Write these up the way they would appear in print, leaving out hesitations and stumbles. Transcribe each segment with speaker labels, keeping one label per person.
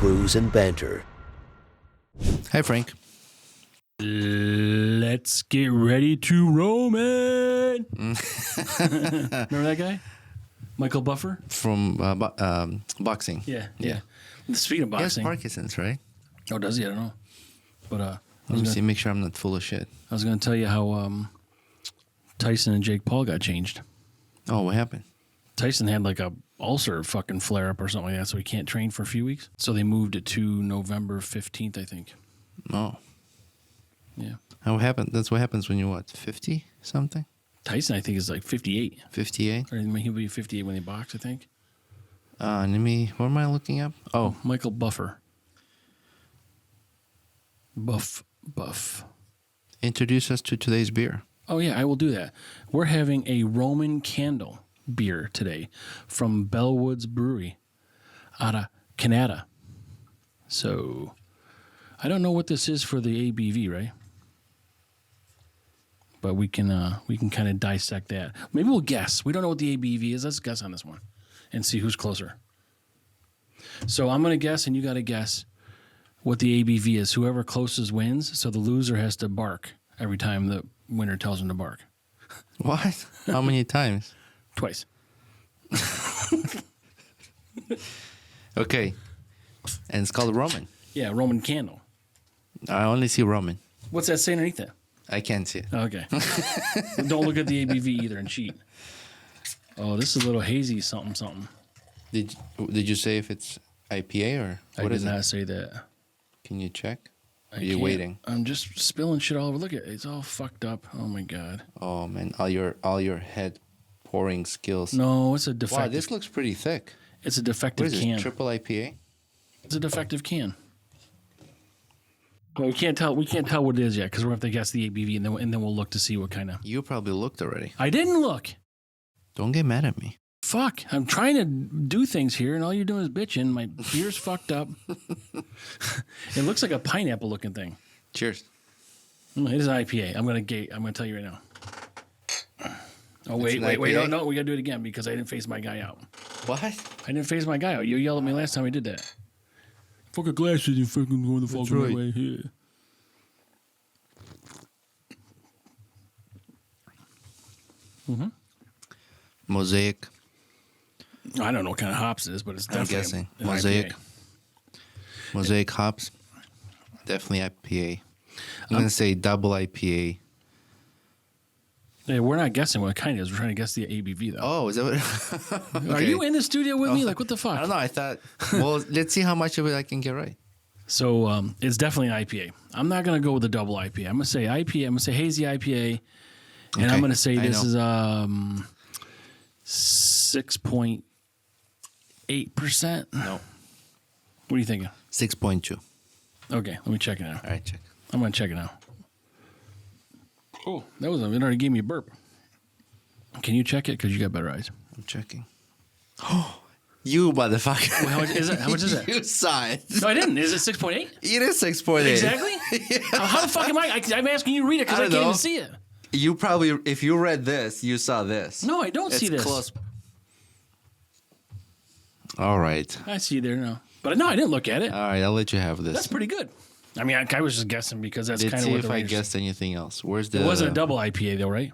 Speaker 1: Brews and Banter.
Speaker 2: Hi, Frank.
Speaker 3: Let's get ready to Roman. Remember that guy? Michael Buffer?
Speaker 2: From boxing.
Speaker 3: Yeah. Speaking of
Speaker 2: He has
Speaker 3: boxing.
Speaker 2: Parkinson's, right?
Speaker 3: Oh, does he? I don't know. But
Speaker 2: Let me see, make sure I'm not full of shit.
Speaker 3: I was going to tell you how Tyson and Jake Paul got changed.
Speaker 2: Oh, what happened?
Speaker 3: Tyson had like a ulcer fucking flare up or something like that, so he can't train for a few weeks. So they moved it to November 15th, I think.
Speaker 2: Oh.
Speaker 3: Yeah.
Speaker 2: How happened? That's what happens when you're, 50 something?
Speaker 3: Tyson, I think, is like 58.
Speaker 2: 58?
Speaker 3: Or he'll be 58 when they box, I think.
Speaker 2: What am I looking up? Oh.
Speaker 3: Michael Buffer. Buff.
Speaker 2: Introduce us to today's beer.
Speaker 3: Oh, yeah, I will do that. We're having a Roman Candle beer today from Bellwoods Brewery out of Canada. So, I don't know what this is for the ABV, right? But we can kind of dissect that. Maybe we'll guess. We don't know what the ABV is. Let's guess on this one and see who's closer. So I'm going to guess, and you got to guess what the ABV is. Whoever closest wins, so the loser has to bark every time the winner tells him to bark.
Speaker 2: What? How many times?
Speaker 3: Twice.
Speaker 2: Okay. And it's called Roman.
Speaker 3: Yeah, Roman Candle.
Speaker 2: I only see Roman.
Speaker 3: What's that say underneath it?
Speaker 2: I can't see it.
Speaker 3: Okay. Don't look at the ABV either and cheat. Oh, this is a little hazy something.
Speaker 2: Did you say if it's IPA or what is
Speaker 3: I did
Speaker 2: it?
Speaker 3: not say that.
Speaker 2: Can you check?
Speaker 3: I
Speaker 2: Are you
Speaker 3: can't.
Speaker 2: waiting?
Speaker 3: I'm just spilling shit all over. Look at it. It's all fucked up. Oh, my God.
Speaker 2: Oh man, all your head pouring skills.
Speaker 3: No, it's a defective.
Speaker 2: Wow, this looks pretty thick.
Speaker 3: It's a
Speaker 2: What
Speaker 3: defective
Speaker 2: is
Speaker 3: can.
Speaker 2: it? Triple IPA?
Speaker 3: It's a defective can. Well, we can't tell what it is yet because we're going to have to guess the ABV and then we'll look to see what kind of.
Speaker 2: You probably looked already.
Speaker 3: I didn't look.
Speaker 2: Don't get mad at me.
Speaker 3: Fuck. I'm trying to do things here and all you're doing is bitching. My beer's fucked up. It looks like a pineapple looking thing.
Speaker 2: Cheers.
Speaker 3: It is an IPA. I'm going to tell you right now. Oh, wait.
Speaker 2: an
Speaker 3: No,
Speaker 2: IPA?
Speaker 3: we got to do it again because I didn't face my guy out.
Speaker 2: What?
Speaker 3: I didn't face my guy out. You yelled at me last time I did that. Fucking glasses, you fucking going the fucking
Speaker 2: right.
Speaker 3: way here. Mm-hmm.
Speaker 2: Mosaic.
Speaker 3: I don't know what kind of hops it is, but it's
Speaker 2: I'm
Speaker 3: definitely
Speaker 2: guessing.
Speaker 3: an
Speaker 2: Mosaic.
Speaker 3: IPA.
Speaker 2: Mosaic hops. Definitely IPA. I'm gonna say double IPA.
Speaker 3: Yeah, we're not guessing what kind it is. We're trying to guess the ABV, though.
Speaker 2: Oh, is that what?
Speaker 3: Are
Speaker 2: Okay.
Speaker 3: you in the studio with me? Like, what the fuck?
Speaker 2: I don't know. I thought. Well, let's see how much of it I can get right.
Speaker 3: So it's definitely an IPA. I'm not going to go with a double IPA. I'm going to say IPA. I'm going to say hazy IPA. And
Speaker 2: Okay,
Speaker 3: I'm going to say
Speaker 2: I
Speaker 3: this
Speaker 2: know.
Speaker 3: is 6.8%.
Speaker 2: No.
Speaker 3: What are you thinking?
Speaker 2: 6.2.
Speaker 3: Okay, let me check it out.
Speaker 2: All right, check.
Speaker 3: I'm going to check it out. Oh, it already gave me a burp. Can you check it? Because you got better eyes.
Speaker 2: I'm checking. Oh, you motherfucker!
Speaker 3: Well, how much is it? How much is it?
Speaker 2: You saw it.
Speaker 3: No, I didn't. Is it 6.8?
Speaker 2: It is 6.8.
Speaker 3: Exactly? How the fuck am I? I'm asking you to read it because I
Speaker 2: I
Speaker 3: can't
Speaker 2: don't
Speaker 3: even
Speaker 2: know.
Speaker 3: see it.
Speaker 2: You probably, if you read this, you saw this.
Speaker 3: No, I don't see
Speaker 2: It's
Speaker 3: this.
Speaker 2: close. All right.
Speaker 3: I see there now. But no, I didn't look at it.
Speaker 2: All right, I'll let you have this.
Speaker 3: That's pretty good. I mean, I was just guessing because that's
Speaker 2: Let's
Speaker 3: kind of
Speaker 2: see
Speaker 3: what
Speaker 2: if
Speaker 3: the
Speaker 2: I
Speaker 3: range-
Speaker 2: guessed anything else. Where's the?
Speaker 3: It wasn't a double IPA though, right?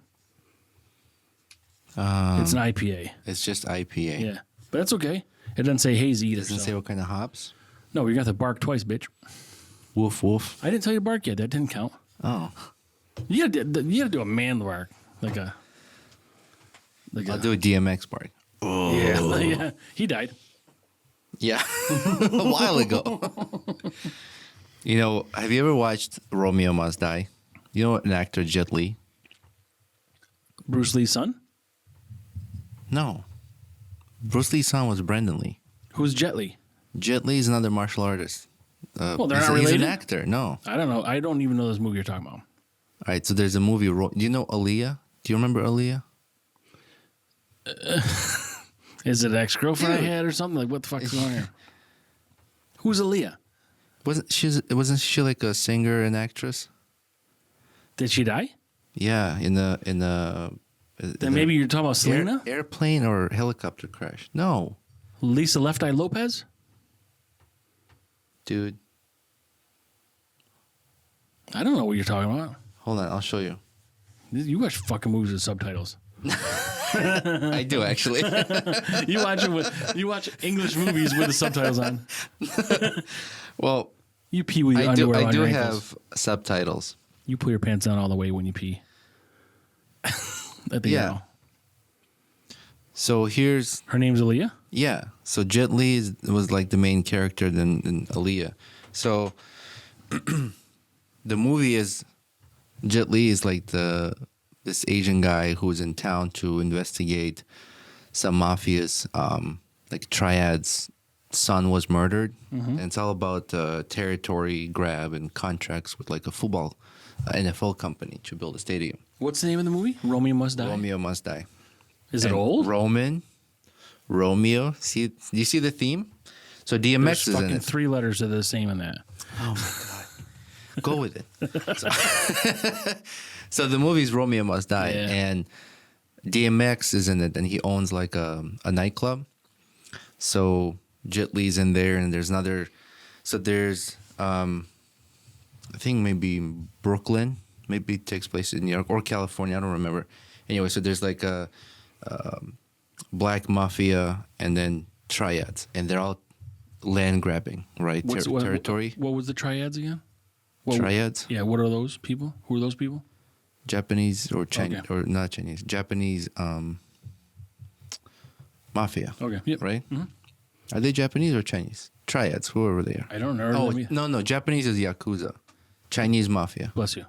Speaker 3: It's an IPA.
Speaker 2: It's just IPA.
Speaker 3: Yeah, but that's okay. It doesn't say hazy either.
Speaker 2: Doesn't
Speaker 3: so-
Speaker 2: say what kind of hops.
Speaker 3: No, you got to bark twice, bitch.
Speaker 2: Woof woof.
Speaker 3: I didn't tell you to bark yet. That didn't count.
Speaker 2: Oh,
Speaker 3: You got to do a man bark, like a.
Speaker 2: I'll do a DMX bark.
Speaker 3: Yeah, yeah. He died.
Speaker 2: Yeah, a while ago. You know, have you ever watched Romeo Must Die? You know an actor, Jet Li?
Speaker 3: Bruce Lee's son.
Speaker 2: No. Bruce Lee's son was Brendan Lee.
Speaker 3: Who's Jet Li?
Speaker 2: Jet Li is another martial artist.
Speaker 3: Well, they're
Speaker 2: he's,
Speaker 3: not
Speaker 2: he's
Speaker 3: related?
Speaker 2: an actor. No.
Speaker 3: I don't know. I don't even know this movie you're talking about.
Speaker 2: All right, so there's a movie. Do you know Aaliyah? Do you remember Aaliyah?
Speaker 3: Is it an ex-girlfriend I
Speaker 2: Dude.
Speaker 3: had or something? Like, what the fuck's going on here? Who's Aaliyah?
Speaker 2: Wasn't she like a singer and actress?
Speaker 3: Did she die?
Speaker 2: Yeah, in the
Speaker 3: Then maybe you're talking about Selena?
Speaker 2: airplane or helicopter crash. No.
Speaker 3: Lisa Left Eye Lopez?
Speaker 2: Dude,
Speaker 3: I don't know what you're talking about.
Speaker 2: hold on. I'll show you.
Speaker 3: You watch fucking movies with subtitles.
Speaker 2: I do, actually.
Speaker 3: You watch English movies with the subtitles on.
Speaker 2: Well,
Speaker 3: You pee with your
Speaker 2: I do
Speaker 3: underwear on your ankles.
Speaker 2: have subtitles.
Speaker 3: You pull your pants down all the way when you pee. At the
Speaker 2: Yeah.
Speaker 3: arrow.
Speaker 2: So here's,
Speaker 3: Her name's Aaliyah?
Speaker 2: yeah. So Jet Li was like the main character in Aaliyah. So the movie is, Jet Li is like this Asian guy who's in town to investigate some mafia's like triad's son was murdered, and it's all about territory grab and contracts with like a football NFL company to build a stadium.
Speaker 3: What's the name of the movie? Romeo Must Die?
Speaker 2: Romeo Must Die.
Speaker 3: Is it
Speaker 2: And
Speaker 3: old?
Speaker 2: Romeo. See, do you see the theme? So DMX
Speaker 3: There's
Speaker 2: is in
Speaker 3: fucking
Speaker 2: it.
Speaker 3: 3 letters that are the same in that.
Speaker 2: Oh my god, go with it. So the movie's Romeo Must Die,
Speaker 3: Yeah.
Speaker 2: and DMX is in it, and he owns like a nightclub. So Jet Li's in there, and there's another. So there's, I think maybe Brooklyn, maybe it takes place in New York or California. I don't remember. Anyway, so there's like a black mafia and then triads, and they're all land grabbing, right? Territory.
Speaker 3: What was the triads again?
Speaker 2: Triads.
Speaker 3: Yeah, what are those people? Who are those people?
Speaker 2: Japanese or Chinese,
Speaker 3: Okay.
Speaker 2: or not Chinese, Japanese mafia,
Speaker 3: Okay. Yep.
Speaker 2: right? Are they Japanese or Chinese? Triads, whoever they are.
Speaker 3: I don't know.
Speaker 2: Oh,
Speaker 3: Let me-
Speaker 2: no, Japanese is Yakuza. Chinese mafia.
Speaker 3: Bless you.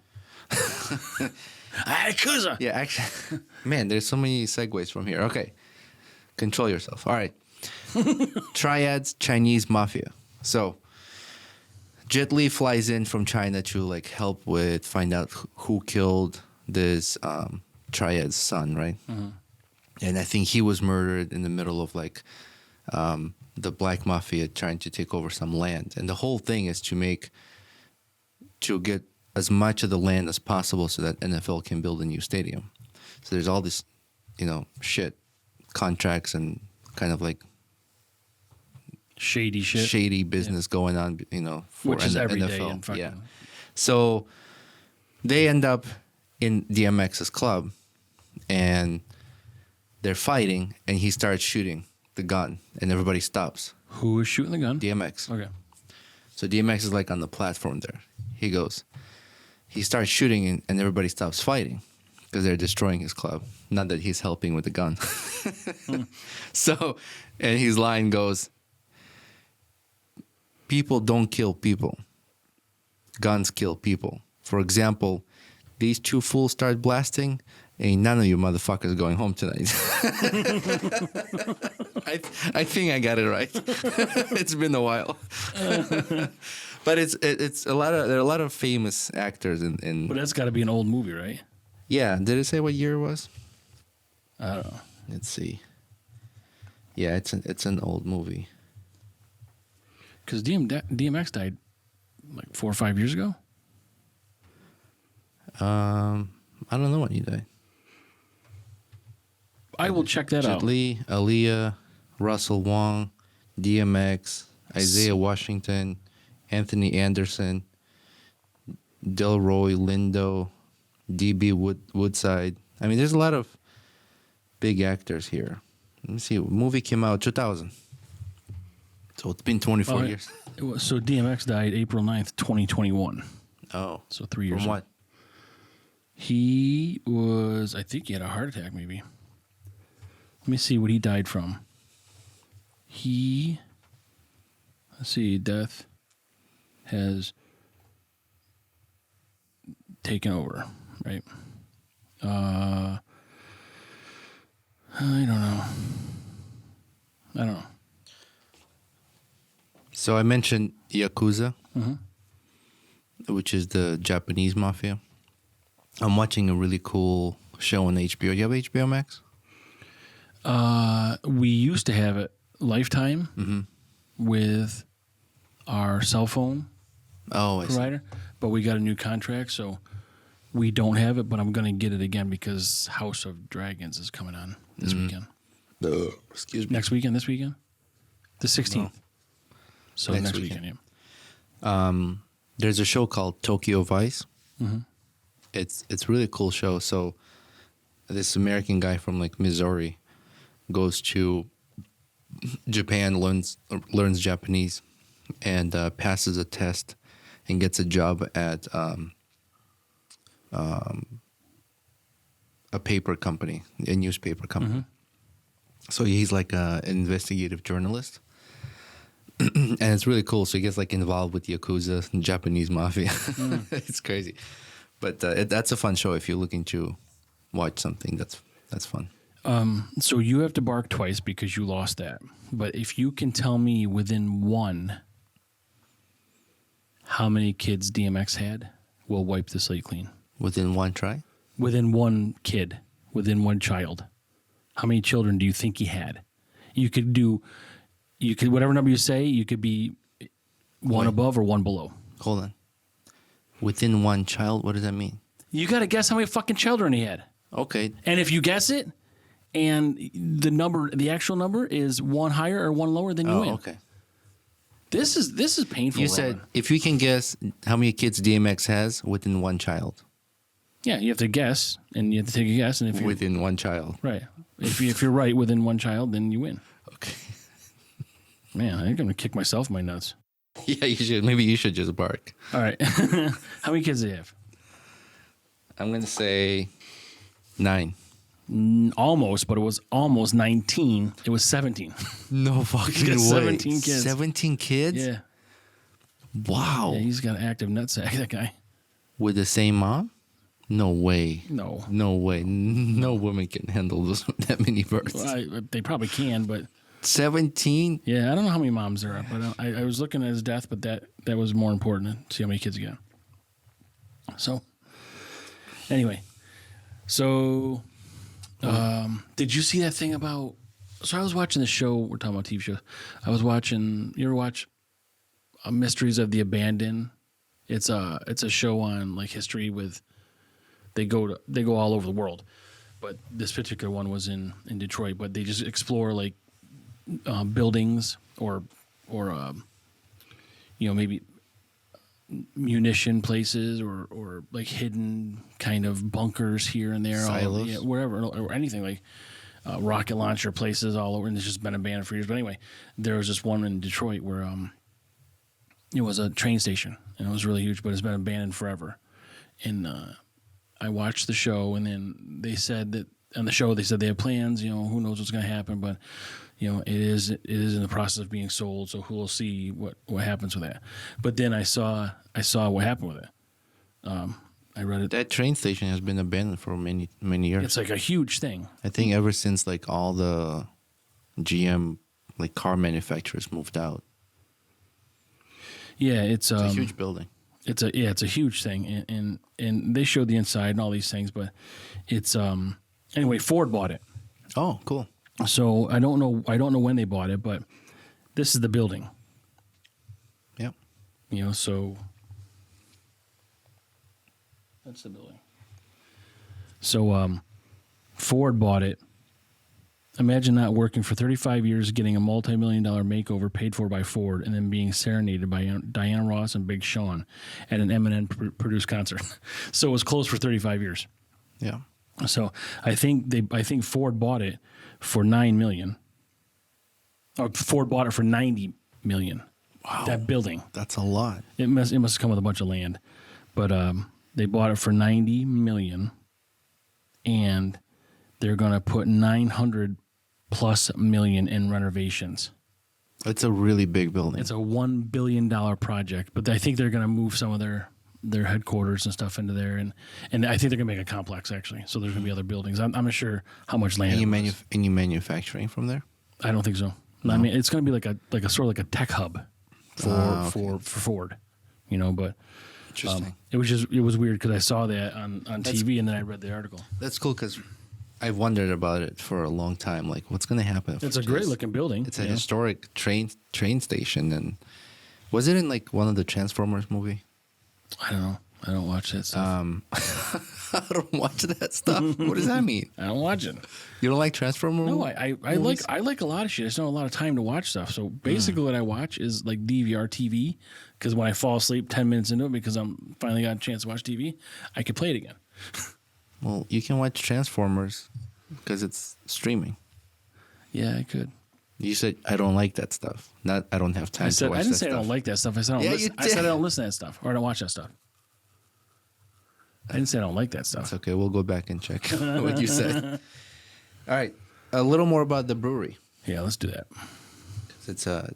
Speaker 3: Yakuza.
Speaker 2: Yeah, actually, man, there's so many segues from here. Okay, control yourself. All right. Triads, Chinese mafia. So Jet Li flies in from China to like help with find out who killed this triad's son, right? And I think he was murdered in the middle of like the black mafia trying to take over some land, and the whole thing is to get as much of the land as possible so that NFL can build a new stadium. So there's all this, shit, contracts and kind of like
Speaker 3: Shady shit.
Speaker 2: shady business going on, for
Speaker 3: Which is every
Speaker 2: NFL.
Speaker 3: day in fucking...
Speaker 2: Yeah. So they end up in DMX's club, and they're fighting, and he starts shooting the gun, and everybody stops.
Speaker 3: Who is shooting the gun?
Speaker 2: DMX.
Speaker 3: Okay.
Speaker 2: So DMX is like on the platform there. He starts shooting, and everybody stops fighting because they're destroying his club. Not that he's helping with the gun. So, and his line goes, "People don't kill people. Guns kill people. For example, these 2 fools start blasting, ain't none of you motherfuckers going home tonight." I think I got it right. It's been a while. But it's a lot of, there are a lot of famous actors in
Speaker 3: But that's got to be an old movie, right?
Speaker 2: yeah. Did it say what year it was?
Speaker 3: I don't know.
Speaker 2: Let's see. Yeah, it's an old movie.
Speaker 3: Because DMX died like 4 or 5 years ago.
Speaker 2: I don't know when he died.
Speaker 3: I will check that
Speaker 2: Jet
Speaker 3: out.
Speaker 2: Li, Aaliyah, Russell Wong, DMX, Isaiah Washington, Anthony Anderson, Delroy Lindo, DB Woodside. I mean, there's a lot of big actors here. Let me see. Movie came out 2000. So it's been 24
Speaker 3: Oh,
Speaker 2: years.
Speaker 3: So DMX died April 9th, 2021.
Speaker 2: Oh.
Speaker 3: So 3 years.
Speaker 2: From what?
Speaker 3: He was, I think he had a heart attack maybe. Let me see what he died from. Let's see, death has taken over, right? I don't know.
Speaker 2: So I mentioned Yakuza, which is the Japanese mafia. I'm watching a really cool show on HBO. Do you have HBO Max?
Speaker 3: We used to have it Lifetime with our cell phone
Speaker 2: Oh, I see.
Speaker 3: provider, but we got a new contract, so we don't have it. But I'm going to get it again because House of Dragons is coming on this weekend.
Speaker 2: Excuse me.
Speaker 3: Next weekend, this weekend, the 16th. So
Speaker 2: Next
Speaker 3: next
Speaker 2: weekend.
Speaker 3: weekend, yeah.
Speaker 2: There's a show called Tokyo Vice. It's really cool show. So this American guy from like Missouri goes to Japan, learns Japanese, and passes a test and gets a job at a paper company, a newspaper company. So he's like an investigative journalist. And it's really cool. So he gets like involved with Yakuza and Japanese mafia. It's crazy. But that's a fun show if you're looking to watch something that's fun.
Speaker 3: So you have to bark twice because you lost that. But if you can tell me within one how many kids DMX had, we'll wipe the slate clean.
Speaker 2: Within one try?
Speaker 3: Within one kid, within one child. How many children do you think he had? You could whatever number you say, you could be one above or one below.
Speaker 2: Hold on. Within one child, what does that mean?
Speaker 3: You got to guess how many fucking children he had.
Speaker 2: Okay.
Speaker 3: And if you guess it, and the actual number is one higher or one lower, then you win.
Speaker 2: Okay.
Speaker 3: This is painful.
Speaker 2: You said if you can guess how many kids DMX has within one child.
Speaker 3: Yeah, you have to guess, and you have to take a guess, and if you're
Speaker 2: Within one child.
Speaker 3: right, if you're right within one child, then you win.
Speaker 2: Okay.
Speaker 3: Man, I think I'm gonna kick myself in my nuts.
Speaker 2: Yeah, you should. Maybe you should just bark.
Speaker 3: All right, how many kids do they have?
Speaker 2: I'm gonna say 9.
Speaker 3: Almost, but it was almost 19. It was 17.
Speaker 2: No fucking
Speaker 3: got
Speaker 2: way.
Speaker 3: 17 kids.
Speaker 2: 17 kids?
Speaker 3: Yeah.
Speaker 2: Wow.
Speaker 3: Yeah, he's got an active nutsack, that guy.
Speaker 2: With the same mom? No way.
Speaker 3: No.
Speaker 2: No way. No woman can handle that many births.
Speaker 3: Well, they probably can, but
Speaker 2: 17?
Speaker 3: yeah, I don't know how many moms there are, but I was looking at his death, but that was more important to see how many kids he got. So, anyway, did you see that thing about? So I was watching the show. We're talking about TV shows. I was watching. You ever watch Mysteries of the Abandoned? It's a show on like history with. They go all over the world, but this particular one was in Detroit. But they just explore like buildings or maybe munition places or like hidden kind of bunkers here and there,
Speaker 2: silos,
Speaker 3: wherever, or anything like rocket launcher places all over. And it's just been abandoned for years. But anyway, there was this one in Detroit where it was a train station and it was really huge, but it's been abandoned forever. And I watched the show, and then they said that on the show they said they have plans. Who knows what's going to happen, but it is in the process of being sold. So who will see what happens with that? But then I saw what happened with it. I read it.
Speaker 2: That train station has been abandoned for many years.
Speaker 3: It's like a huge thing.
Speaker 2: I think ever since like all the GM like car manufacturers moved out.
Speaker 3: Yeah, it's
Speaker 2: a huge building.
Speaker 3: It's a huge thing, and they showed the inside and all these things, but it's anyway. Ford bought it.
Speaker 2: Oh, cool.
Speaker 3: So I don't know when they bought it, but this is the building.
Speaker 2: Yep.
Speaker 3: So that's the building. So Ford bought it. Imagine not working for 35 years, getting a multi-million-dollar makeover paid for by Ford, and then being serenaded by Diana Ross and Big Sean at an Eminem-produced concert. So it was closed for 35 years.
Speaker 2: Yeah.
Speaker 3: So I think Ford bought it for $9 million. Or Ford bought it for $90 million.
Speaker 2: Wow.
Speaker 3: That building.
Speaker 2: That's a lot.
Speaker 3: It must have come with a bunch of land, but they bought it for $90 million, and they're going to put $900+ million in renovations.
Speaker 2: It's a really big building.
Speaker 3: It's a $1 billion project, but I think they're going to move some of their headquarters and stuff into there, and I think they're going to make a complex actually. So there's going to be other buildings. I'm not sure how much land.
Speaker 2: Any manufacturing from there?
Speaker 3: I don't think so. No. I mean, it's going to be like a sort of like a tech hub for Ford, But
Speaker 2: interesting.
Speaker 3: It was weird because I saw that on TV and then I read the article.
Speaker 2: That's cool because I've wondered about it for a long time. Like, what's going to happen?
Speaker 3: It's a great looking building.
Speaker 2: It's a historic train station, and was it in like one of the Transformers movie?
Speaker 3: I don't know. I don't watch that stuff.
Speaker 2: I don't watch that stuff. What does that mean?
Speaker 3: I don't watch it.
Speaker 2: You don't like Transformers?
Speaker 3: No, I like a lot of shit. I just don't have a lot of time to watch stuff. So basically, what I watch is like DVR TV. Because when I fall asleep 10 minutes into it, because I'm finally got a chance to watch TV, I could play it again.
Speaker 2: Well, you can watch Transformers because it's streaming.
Speaker 3: Yeah, I could.
Speaker 2: You said I don't like that stuff. Not I don't have time to watch
Speaker 3: I didn't
Speaker 2: that
Speaker 3: say
Speaker 2: stuff.
Speaker 3: I don't like that stuff. I said I said I don't listen to that stuff or I don't watch that stuff. I didn't say I don't like that stuff.
Speaker 2: It's okay. We'll go back and check what you said. All right. A little more about the brewery.
Speaker 3: Yeah, let's do that.
Speaker 2: It's it's a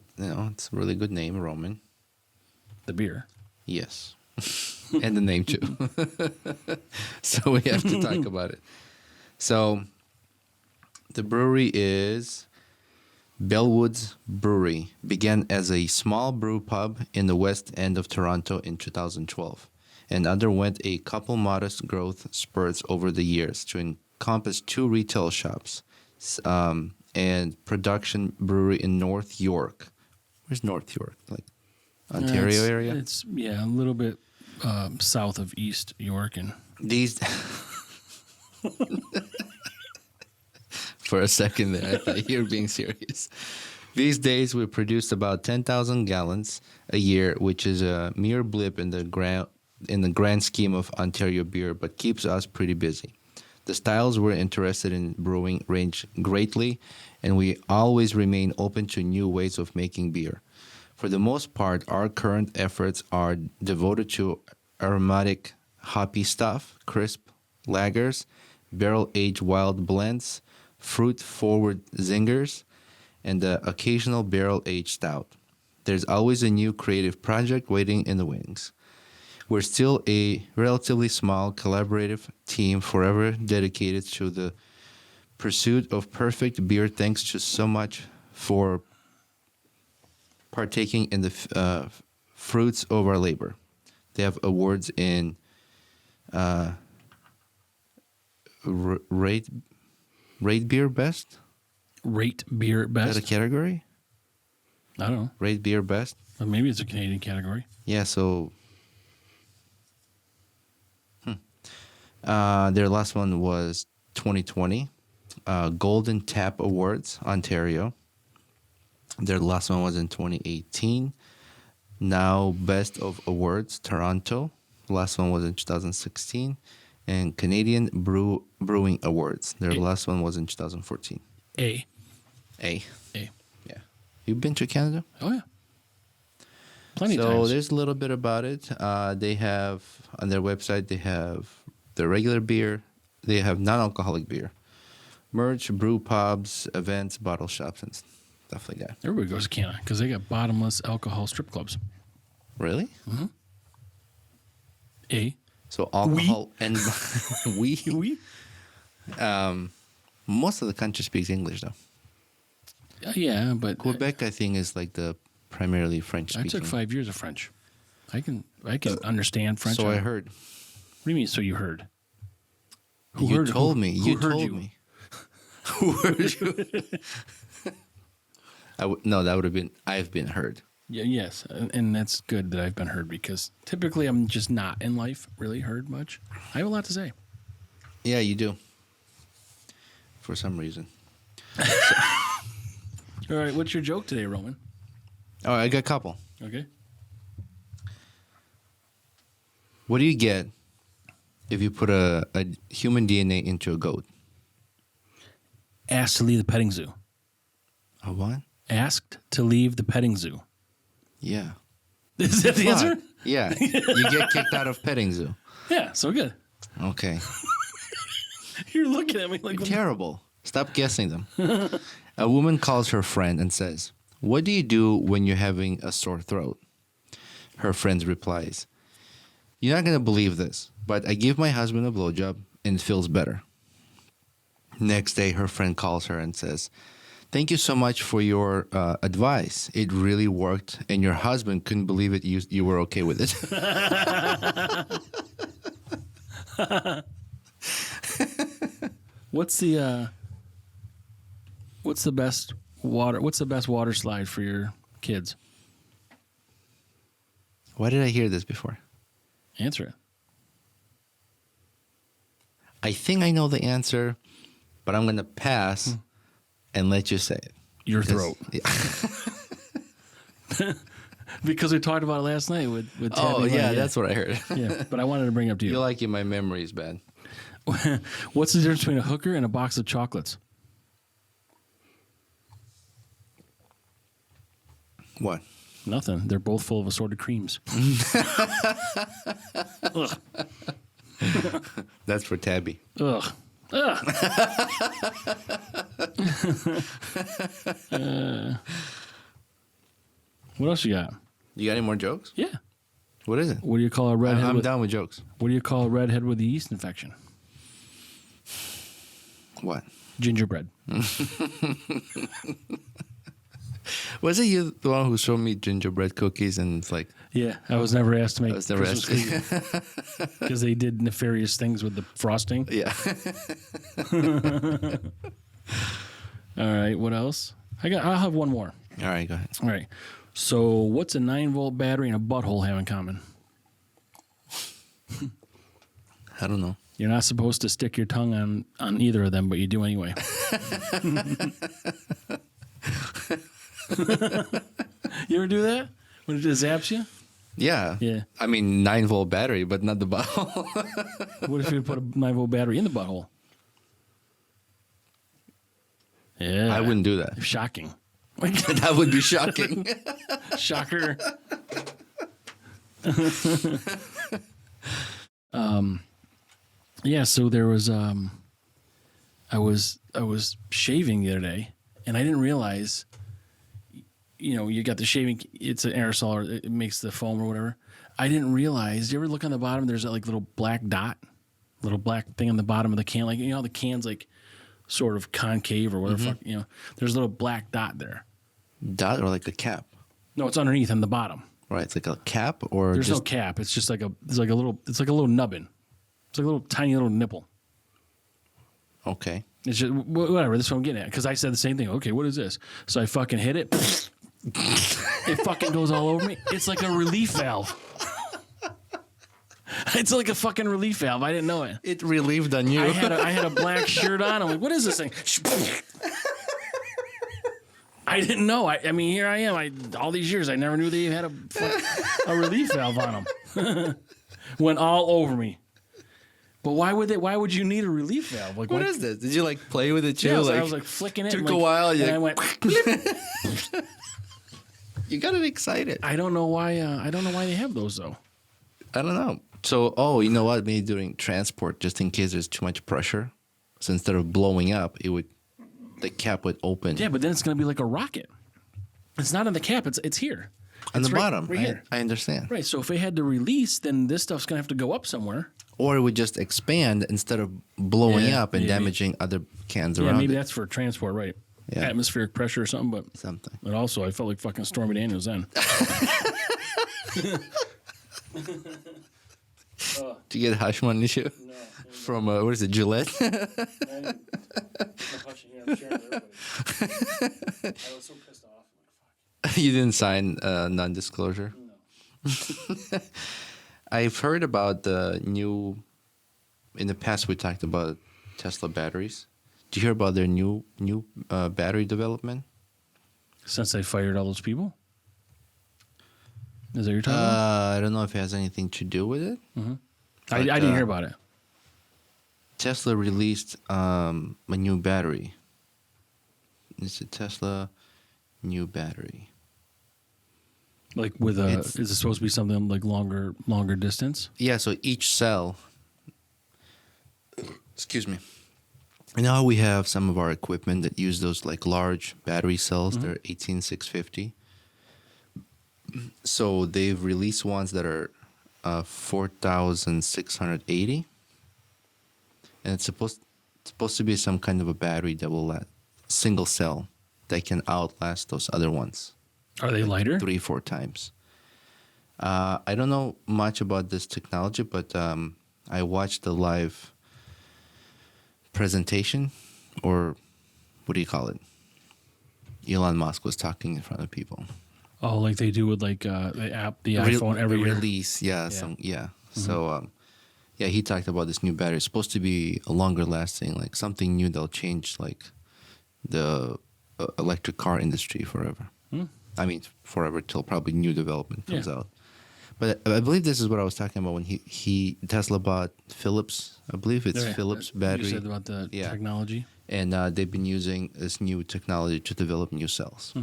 Speaker 2: really good name, Roman.
Speaker 3: The beer.
Speaker 2: Yes. And the name too. So we have to talk about it. So the brewery is Bellwoods Brewery. Began as a small brew pub in the west end of Toronto in 2012 and underwent a couple modest growth spurts over the years to encompass 2 retail shops and production brewery in North York. Where's North York? Like Ontario area?
Speaker 3: It's, a little bit south of East York. And
Speaker 2: These... For a second there, I thought you were being serious. These days, we produce about 10,000 gallons a year, which is a mere blip in the grand scheme of Ontario beer, but keeps us pretty busy. The styles we're interested in brewing range greatly, and we always remain open to new ways of making beer. For the most part, our current efforts are devoted to aromatic, hoppy stuff, crisp lagers, barrel-aged wild blends, fruit-forward zingers, and the occasional barrel-aged stout. There's always a new creative project waiting in the wings. We're still a relatively small, collaborative team forever dedicated to the pursuit of perfect beer thanks to so much for partaking in the fruits of our labor. They have awards in Rate Beer Best?
Speaker 3: Rate Beer Best?
Speaker 2: Is that a category?
Speaker 3: I don't know.
Speaker 2: Rate Beer Best?
Speaker 3: Or maybe it's a Canadian category.
Speaker 2: Yeah, so... their last one was 2020. Golden Tap Awards, Ontario. Their last one was in 2018. Now Best of Awards, Toronto. Last one was in 2016. And Canadian Brewing Awards. Their last one was in 2014.
Speaker 3: A.
Speaker 2: Yeah. You've been to Canada?
Speaker 3: Oh, yeah. Plenty of
Speaker 2: times. So
Speaker 3: times.
Speaker 2: there's a little bit about it. They have, on their website, they have the regular beer. They have non-alcoholic beer. Merch, brew pubs, events, bottle shops, and stuff like that.
Speaker 3: Everybody goes to Canada because they got bottomless alcohol strip clubs.
Speaker 2: Really?
Speaker 3: Mm-hmm. A.
Speaker 2: So alcohol and we. Most of the country speaks English, though.
Speaker 3: Yeah, but
Speaker 2: Quebec, I think, is like the primarily French speaking.
Speaker 3: I took 5 years of French. I can understand French.
Speaker 2: So I heard.
Speaker 3: What do you mean? So you heard?
Speaker 2: You told me.
Speaker 3: Who heard you?
Speaker 2: Who heard you? No, that would have been. I've been heard.
Speaker 3: Yeah, yes, and that's good that I've been heard because typically I'm just not in life really heard much. I have a lot to say.
Speaker 2: Yeah, you do. For some reason.
Speaker 3: All right, what's your joke today, Roman?
Speaker 2: Oh, I got a couple.
Speaker 3: Okay.
Speaker 2: What do you get if you put a human DNA into a goat?
Speaker 3: Asked to leave the petting zoo.
Speaker 2: A what?
Speaker 3: Asked to leave the petting zoo.
Speaker 2: Yeah.
Speaker 3: Is that the answer?
Speaker 2: Yeah. You get kicked out of petting zoo.
Speaker 3: Yeah, so good.
Speaker 2: Okay.
Speaker 3: You're looking at me like...
Speaker 2: Terrible. Stop guessing them. A woman calls her friend and says, "What do you do when you're having a sore throat?" Her friend replies, "You're not going to believe this, but I give my husband a blowjob and it feels better." Next day, her friend calls her and says, "Thank you so much for your advice. It really worked, and your husband couldn't believe it. You were okay with it."
Speaker 3: What's the best water slide for your kids?
Speaker 2: Why did I hear this before?
Speaker 3: Answer it.
Speaker 2: I think I know the answer, but I'm gonna pass and let you say it.
Speaker 3: Your
Speaker 2: Because-
Speaker 3: throat.
Speaker 2: Yeah.
Speaker 3: Because we talked about it last night with
Speaker 2: Oh
Speaker 3: Tabby
Speaker 2: yeah,
Speaker 3: Lane,
Speaker 2: that's what I heard.
Speaker 3: yeah. But I wanted to bring it up to you.
Speaker 2: You're like, my memory is bad.
Speaker 3: What's the difference between a hooker and a box of chocolates?
Speaker 2: What?
Speaker 3: Nothing. They're both full of assorted creams. Ugh.
Speaker 2: That's for Tabby.
Speaker 3: Ugh. Ugh. What else you got?
Speaker 2: You got any more jokes?
Speaker 3: Yeah.
Speaker 2: What is it?
Speaker 3: What do you call a redhead?
Speaker 2: I'm
Speaker 3: with,
Speaker 2: down with jokes.
Speaker 3: What do you call a redhead with a yeast infection?
Speaker 2: What?
Speaker 3: Gingerbread.
Speaker 2: Was it you, the one who showed me gingerbread cookies, and it's like,
Speaker 3: Yeah, I was never asked to make
Speaker 2: I was never
Speaker 3: Christmas
Speaker 2: asked.
Speaker 3: cookies because they did nefarious things with the frosting.
Speaker 2: Yeah.
Speaker 3: All right, what else? I'll have one more.
Speaker 2: All right, go ahead.
Speaker 3: All right. So, what's a 9-volt battery and a butthole have in common?
Speaker 2: I don't know.
Speaker 3: You're not supposed to stick your tongue on either of them, but you do anyway. You ever do that? When it just zaps you?
Speaker 2: Yeah.
Speaker 3: Yeah.
Speaker 2: I mean, 9-volt battery, but not the bottle.
Speaker 3: What if you put a 9-volt battery in the butthole? Yeah.
Speaker 2: I wouldn't do that.
Speaker 3: Shocking.
Speaker 2: That would be shocking.
Speaker 3: Shocker. Yeah, so there was I was shaving the other day, and I didn't realize, you got the shaving, it's an aerosol, or it makes the foam or whatever. I didn't realize, you ever look on the bottom, there's that like little black dot, little black thing on the bottom of the can, like, the can's like sort of concave or whatever, there's a little black dot there.
Speaker 2: Dot or like a cap?
Speaker 3: No, it's underneath on the bottom.
Speaker 2: Right, it's like a cap or
Speaker 3: There's no
Speaker 2: just...
Speaker 3: cap. It's just like a little nubbin. It's like a little tiny little nipple.
Speaker 2: Okay.
Speaker 3: It's just whatever. That's what I'm getting at. Because I said the same thing. Okay, what is this? So I fucking hit it. It fucking goes all over me. It's like a relief valve. It's like a fucking relief valve. I didn't know it.
Speaker 2: It relieved on you.
Speaker 3: I had a black shirt on. I'm like, what is this thing? I didn't know. I mean, here I am. All these years, I never knew they had a relief valve on them. Went all over me. But why would you need a relief valve? Like,
Speaker 2: What is this? Did you like play with it too?
Speaker 3: Yeah,
Speaker 2: like,
Speaker 3: I was like flicking it.
Speaker 2: took
Speaker 3: and,
Speaker 2: a while.
Speaker 3: And
Speaker 2: You,
Speaker 3: I went.
Speaker 2: you got it excited.
Speaker 3: I don't know why. I don't know why they have those though.
Speaker 2: I don't know. So, you know what? Maybe during transport, just in case there's too much pressure, so instead of blowing up, the cap would open.
Speaker 3: Yeah, but then it's going to be like a rocket. It's not on the cap. It's here.
Speaker 2: On
Speaker 3: It's
Speaker 2: the bottom.
Speaker 3: right here.
Speaker 2: I understand.
Speaker 3: Right. So if it had to release, then this stuff's going to have to go up somewhere.
Speaker 2: Or it would just expand instead of blowing
Speaker 3: Yeah,
Speaker 2: up and
Speaker 3: maybe.
Speaker 2: damaging other cans
Speaker 3: Yeah,
Speaker 2: around
Speaker 3: maybe
Speaker 2: it.
Speaker 3: that's for transport, right?
Speaker 2: Yeah.
Speaker 3: Atmospheric pressure or something. But
Speaker 2: Something.
Speaker 3: also, I felt like fucking Stormy Daniels then.
Speaker 2: Do you get a hush money issue?
Speaker 3: No.
Speaker 2: From, what is it, Gillette?
Speaker 3: I was so pissed off.
Speaker 2: You didn't sign non-disclosure?
Speaker 3: No.
Speaker 2: I've heard about the new... In the past, we talked about Tesla batteries. Do you hear about their new battery development?
Speaker 3: Since they fired all those people? Is that what you're talking about?
Speaker 2: I don't know if it has anything to do with it.
Speaker 3: I didn't hear about it.
Speaker 2: Tesla released a new battery. It's a Tesla new battery.
Speaker 3: Like with is it supposed to be something like longer distance?
Speaker 2: Yeah, so each cell... Excuse me. You know how we have some of our equipment that use those like large battery cells? They're 18650. So they've released ones that are 4680. And it's supposed to be some kind of a battery that will single cell that can outlast those other ones.
Speaker 3: Are they lighter?
Speaker 2: 3-4 times. I don't know much about this technology, but I watched the live presentation, or what do you call it? Elon Musk was talking in front of people.
Speaker 3: Oh, like they do with like the iPhone every year.
Speaker 2: release, yeah. So Yeah, he talked about this new battery. It's supposed to be a longer lasting, like something new that'll change like the electric car industry forever. I mean, forever till probably new development comes out. But I believe this is what I was talking about when Tesla bought Philips. I believe it's Philips battery.
Speaker 3: You said about the technology.
Speaker 2: And they've been using this new technology to develop new cells.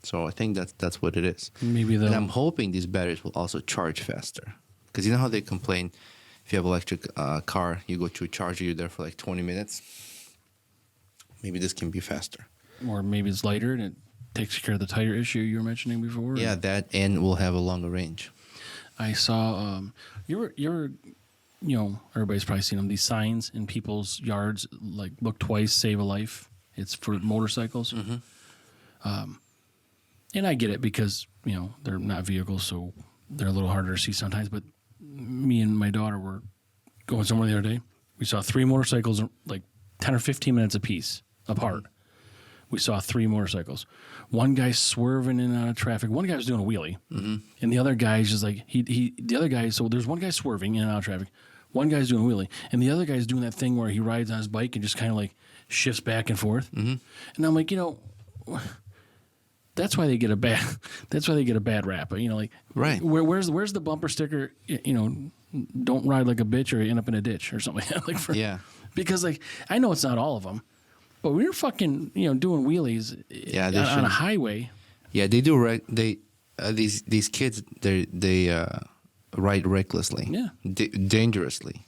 Speaker 2: So I think that's what it is.
Speaker 3: Maybe
Speaker 2: and I'm hoping these batteries will also charge faster. Because you know how they complain if you have an electric car, you go to a charger, you're there for like 20 minutes. Maybe this can be faster.
Speaker 3: Or maybe it's lighter and it takes care of the tire issue you were mentioning before.
Speaker 2: Yeah, that, and we'll have a longer range.
Speaker 3: I saw, everybody's probably seen them, these signs in people's yards, like look twice, save a life. It's for motorcycles. And I get it because, they're not vehicles, so they're a little harder to see sometimes. But me and my daughter were going somewhere the other day. We saw 3 motorcycles, like 10 or 15 minutes apiece apart. We saw 3 motorcycles. One guy swerving in and out of traffic. One guy was doing a wheelie. And the other guy's just like, so there's one guy swerving in and out of traffic. One guy's doing a wheelie. And the other guy's doing that thing where he rides on his bike and just kind of like shifts back and forth. And I'm like, that's why they get a bad rap.
Speaker 2: Right.
Speaker 3: Where's the bumper sticker? Don't ride like a bitch or you end up in a ditch or something. Because I know it's not all of them, but when you're fucking doing wheelies on a highway.
Speaker 2: Yeah, they do. These kids they ride recklessly. Yeah. Dangerously,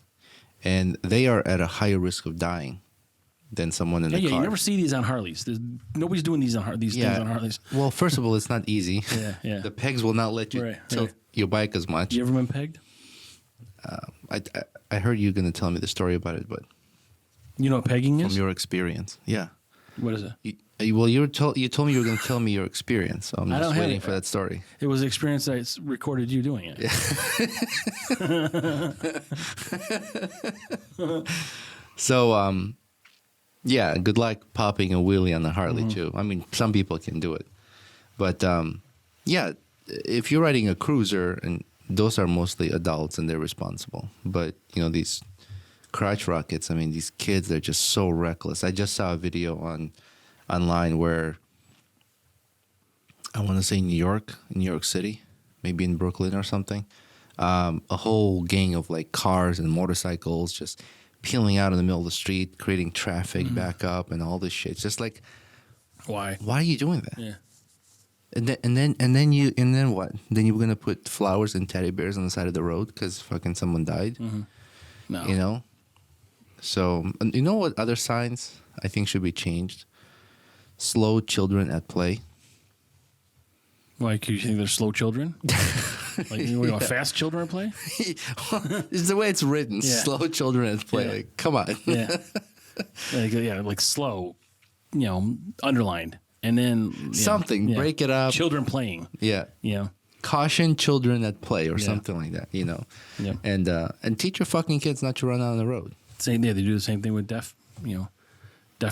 Speaker 2: and they are at a higher risk of dying than someone in the car.
Speaker 3: Yeah, you never see these on Harleys. Nobody's doing these things on Harleys.
Speaker 2: Well, first of all, it's not easy.
Speaker 3: Yeah.
Speaker 2: The pegs will not let you tilt your bike as much.
Speaker 3: You ever been pegged?
Speaker 2: I heard you going to tell me the story about it, but
Speaker 3: you know what pegging is?
Speaker 2: From your experience, yeah.
Speaker 3: What is it?
Speaker 2: You told me you were going to tell me your experience, so I'm just waiting for that story.
Speaker 3: It was an experience I recorded you doing it.
Speaker 2: So, yeah, good luck popping a wheelie on the Harley too. I mean, some people can do it, but yeah, if you're riding a cruiser, and those are mostly adults and they're responsible, but these crotch rockets. I mean, these kids, they're just so reckless. I just saw a video online where I want to say New York City, maybe in Brooklyn or something. A whole gang of like cars and motorcycles just peeling out in the middle of the street, creating traffic, back up, and all this shit. It's just like,
Speaker 3: why
Speaker 2: are you doing that?
Speaker 3: Yeah.
Speaker 2: And then what? Then you were gonna put flowers and teddy bears on the side of the road because fucking someone died.
Speaker 3: No.
Speaker 2: So you know what other signs I think should be changed? Slow children at play.
Speaker 3: Why? Do you think they're slow children? Fast children at play?
Speaker 2: It's the way it's written. Yeah. Slow children at play. Yeah. Like, come on.
Speaker 3: Like slow, underlined. And then
Speaker 2: something, break it up.
Speaker 3: Children playing.
Speaker 2: Yeah. Caution children at play or something like that, Yeah. And teach your fucking kids not to run out on the road.
Speaker 3: They do the same thing with deaf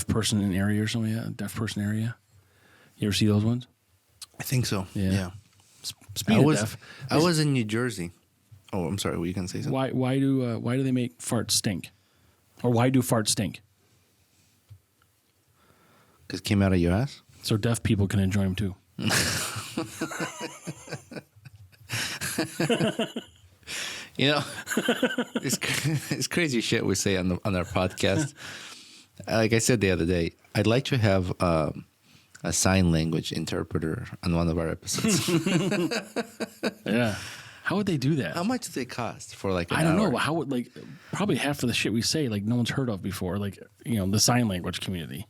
Speaker 3: person in area or something like that. Deaf person area. You ever see those ones?
Speaker 2: I think so.
Speaker 3: Yeah.
Speaker 2: Speaking of deaf, I was in New Jersey. Oh, I'm sorry. Were you gonna say something?
Speaker 3: Why do they make farts stink? Or why do farts stink?
Speaker 2: Because it came out of your ass?
Speaker 3: So deaf people can enjoy them too.
Speaker 2: It's crazy shit we say on our podcast. Like I said the other day, I'd like to have a sign language interpreter on one of our episodes.
Speaker 3: Yeah. How would they do that?
Speaker 2: How much do they cost for like an
Speaker 3: I don't
Speaker 2: hour?
Speaker 3: know. How would probably half of the shit we say no one's heard of before, the sign language community.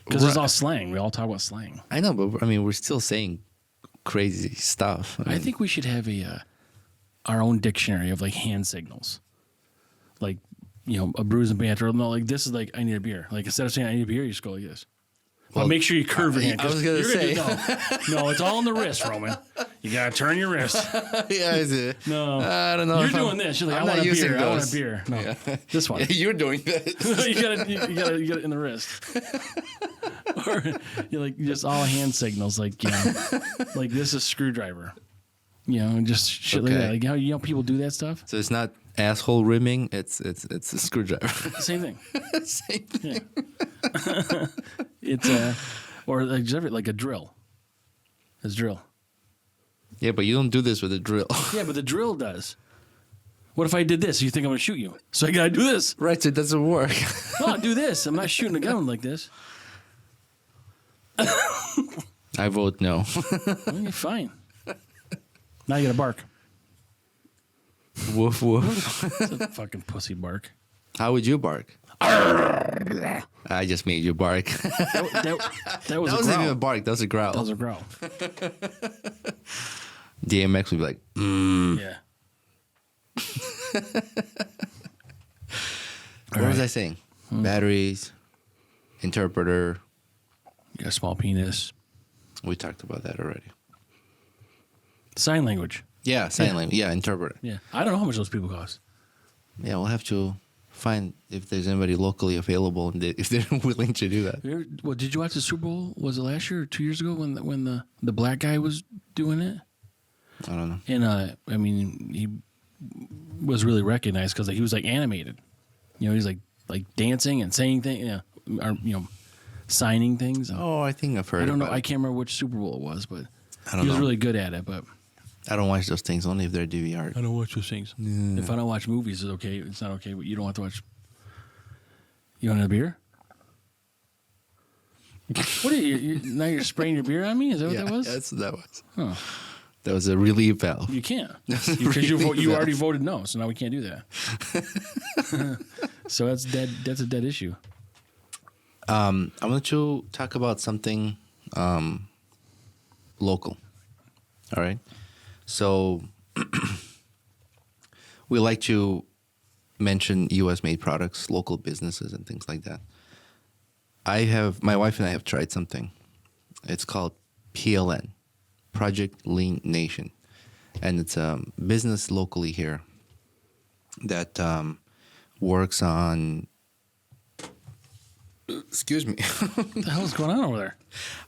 Speaker 3: Because it's all slang. We all talk about slang.
Speaker 2: I know, but I mean, we're still saying crazy stuff.
Speaker 3: I think we should have our own dictionary of hand signals. A Brews and Banter. No, this is I need a beer. Instead of saying I need a beer, you just go like this. Well, make sure you curve your hand.
Speaker 2: I was going to say.
Speaker 3: No, it's all in the wrist, Roman. You got to turn your wrist.
Speaker 2: Yeah, is it?
Speaker 3: No.
Speaker 2: I don't know.
Speaker 3: You're doing this. You're like, I want a beer. I want a beer. No, this one.
Speaker 2: Yeah, you're doing this.
Speaker 3: you got it in the wrist. Or you're just all hand signals. This is screwdriver. Just shit like that. How people do that stuff.
Speaker 2: So it's not asshole rimming, it's a screwdriver.
Speaker 3: Same thing.
Speaker 2: Same thing.
Speaker 3: Yeah. It's or like a drill. It's drill.
Speaker 2: Yeah, but you don't do this with a drill.
Speaker 3: Yeah, but the drill does. What if I did this? You think I'm going to shoot you? So I got to do this.
Speaker 2: Right, so it doesn't work.
Speaker 3: No, do this. I'm not shooting a gun like this.
Speaker 2: I vote no.
Speaker 3: Okay, fine. Now you got to bark.
Speaker 2: Woof, woof.
Speaker 3: It's a fucking pussy bark.
Speaker 2: How would you bark? I just made you bark.
Speaker 3: That was
Speaker 2: That
Speaker 3: a
Speaker 2: wasn't
Speaker 3: growl.
Speaker 2: even a bark. That was a growl.
Speaker 3: That was a growl.
Speaker 2: DMX would be like,
Speaker 3: Yeah.
Speaker 2: what was I saying? Batteries, interpreter.
Speaker 3: You got a small penis.
Speaker 2: We talked about that already.
Speaker 3: Sign language.
Speaker 2: Yeah, sign language. Yeah, interpreter.
Speaker 3: Yeah. I don't know how much those people cost.
Speaker 2: Yeah, we'll have to find if there's anybody locally available and if they're willing to do that.
Speaker 3: Well, did you watch the Super Bowl? Was it last year or 2 years ago when the black guy was doing it?
Speaker 2: I don't know.
Speaker 3: And I mean, he was really recognized because he was like animated. You know, he's like dancing and saying things. Signing things.
Speaker 2: Oh, I think I've heard.
Speaker 3: I don't know.
Speaker 2: about
Speaker 3: I
Speaker 2: it.
Speaker 3: can't remember which Super Bowl it was, but
Speaker 2: I don't
Speaker 3: he was
Speaker 2: know.
Speaker 3: really good at it. But
Speaker 2: I don't watch those things only if they're DVR.
Speaker 3: I don't watch those things.
Speaker 2: Yeah.
Speaker 3: If I don't watch movies, it's okay. It's not okay, but you don't have to watch. You want a beer? What are you now? You're spraying your beer on me? Is that what that was?
Speaker 2: That's what that was.
Speaker 3: Huh.
Speaker 2: That was a relief valve.
Speaker 3: You can't because
Speaker 2: Really
Speaker 3: you
Speaker 2: bad.
Speaker 3: already voted no, so now we can't do that. So that's dead. That's a dead issue.
Speaker 2: I want to talk about something local. All right. So we like to mention U.S. made products, local businesses, and things like that. My wife and I have tried something. It's called PLN, Project Lean Nation, and it's a business locally here that works on. Excuse me.
Speaker 3: What the hell is going on over there?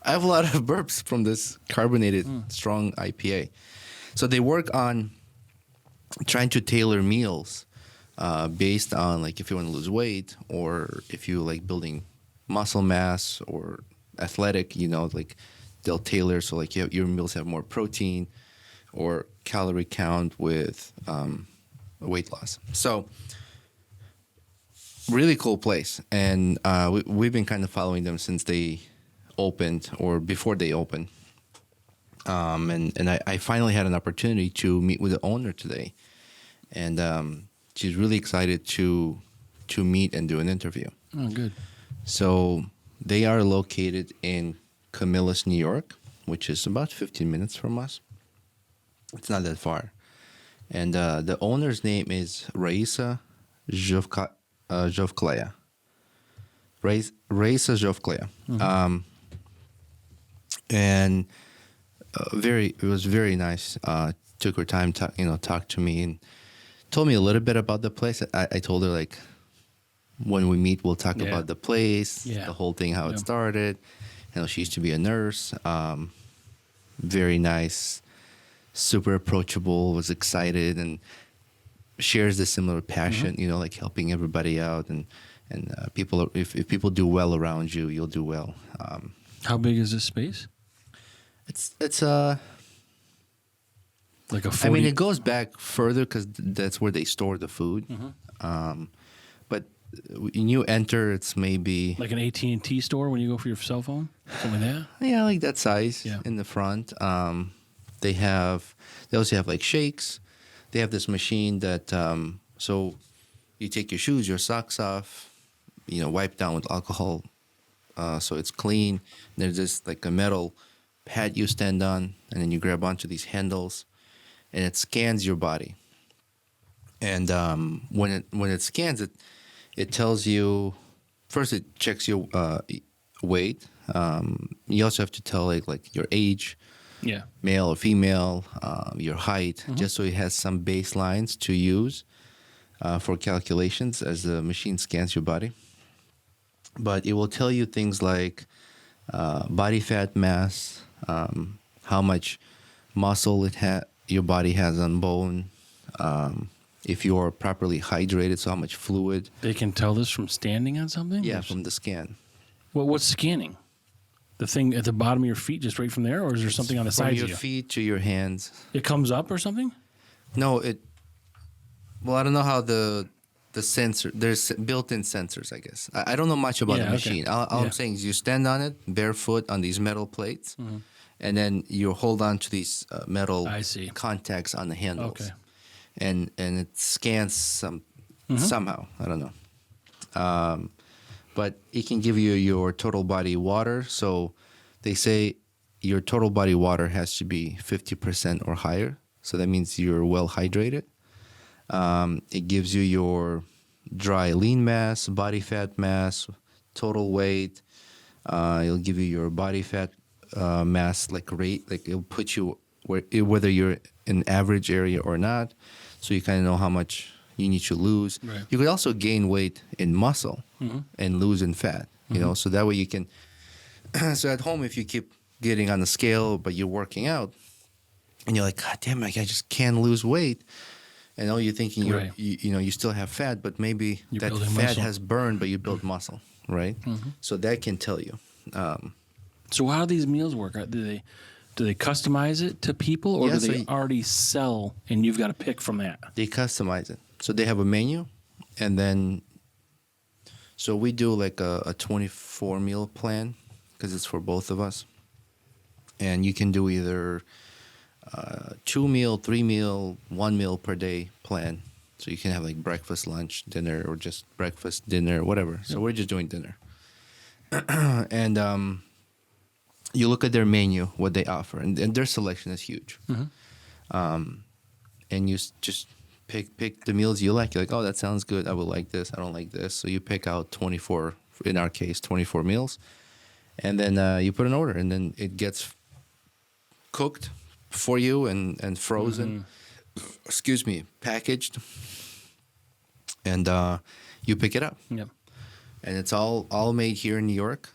Speaker 2: I have a lot of burps from this carbonated strong IPA. So they work on trying to tailor meals based on like if you want to lose weight or if you like building muscle mass or athletic, like they'll tailor so like your meals have more protein or calorie count with weight loss. So really cool place, and we've been kind of following them since they opened or before they opened. And I finally had an opportunity to meet with the owner today, and she's really excited to meet and do an interview.
Speaker 3: Oh, good.
Speaker 2: So they are located in Camillus, New York, which is about 15 minutes from us. It's not that far. And the owner's name is Raisa Zhovklaya. Raisa Zhovklaya. And it was very nice. Took her time to talk to me and told me a little bit about the place. I told her like when we meet we'll talk about the place, the whole thing, how it started. She used to be a nurse. Very nice, super approachable, was excited and shares the similar passion, like helping everybody out and people. If people do well around you, you'll do well.
Speaker 3: How big is this space?
Speaker 2: It's
Speaker 3: like a 40?
Speaker 2: I mean, it goes back further because that's where they store the food. But when you enter, it's maybe
Speaker 3: like an AT&T store when you go for your cell phone, something like that.
Speaker 2: Yeah, like that size in the front. They also have like shakes. They have this machine that so you take your shoes, your socks off, wipe down with alcohol, so it's clean. There's just like a metal pad you stand on, and then you grab onto these handles, and it scans your body. And when it scans it, it tells you first it checks your weight. You also have to tell like your age.
Speaker 3: Yeah.
Speaker 2: Male or female, your height, just so it has some baselines to use for calculations as the machine scans your body. But it will tell you things like body fat mass, how much muscle your body has on bone, if you are properly hydrated, so how much fluid.
Speaker 3: They can tell this from standing on something?
Speaker 2: Yeah, from the scan.
Speaker 3: Well, what's scanning? The thing at the bottom of your feet, just right from there, or is there something on the
Speaker 2: From
Speaker 3: sides
Speaker 2: your
Speaker 3: of you?
Speaker 2: feet to your hands.
Speaker 3: It comes up or something?
Speaker 2: No, well, I don't know how the sensor, there's built-in sensors, I guess. I don't know much about the
Speaker 3: Yeah, okay.
Speaker 2: machine. All I'm saying is you stand on it barefoot on these metal plates, and then you hold on to these metal
Speaker 3: I see.
Speaker 2: contacts on the handles.
Speaker 3: Okay.
Speaker 2: And it scans somehow. I don't know. But it can give you your total body water. So they say your total body water has to be 50% or higher. So that means you're well hydrated. It gives you your dry lean mass, body fat mass, total weight. It'll give you your body fat mass rate. Like it'll put you whether you're in average area or not. So you kind of know how much you need to lose.
Speaker 3: Right.
Speaker 2: You could also gain weight in muscle and lose in fat. You know, so that way you can. So at home, if you keep getting on the scale but you're working out, and you're like, God damn it, I just can't lose weight. And all you're thinking,
Speaker 3: Right.
Speaker 2: you still have fat, but maybe
Speaker 3: You're
Speaker 2: that
Speaker 3: building
Speaker 2: fat
Speaker 3: muscle.
Speaker 2: has burned, but you built muscle, right? So that can tell you.
Speaker 3: So how do these meals work? Do they customize it to people, or
Speaker 2: Yeah,
Speaker 3: do
Speaker 2: so
Speaker 3: they already sell and you've got to pick from that?
Speaker 2: They customize it. So they have a menu, and then, so we do like a 24 meal plan because it's for both of us. And you can do either 2 meal, 3 meal, 1 meal per day plan. So you can have like breakfast, lunch, dinner, or just breakfast, dinner, whatever. So we're just doing dinner. And you look at their menu, what they offer, and their selection is huge. And you just pick the meals you like. You're like, oh, that sounds good. I would like this. I don't like this. So you pick out 24, in our case, 24 meals. And then you put an order, and then it gets cooked for you and frozen. Excuse me, packaged. And you pick it up.
Speaker 3: Yep.
Speaker 2: And it's all made here in New York.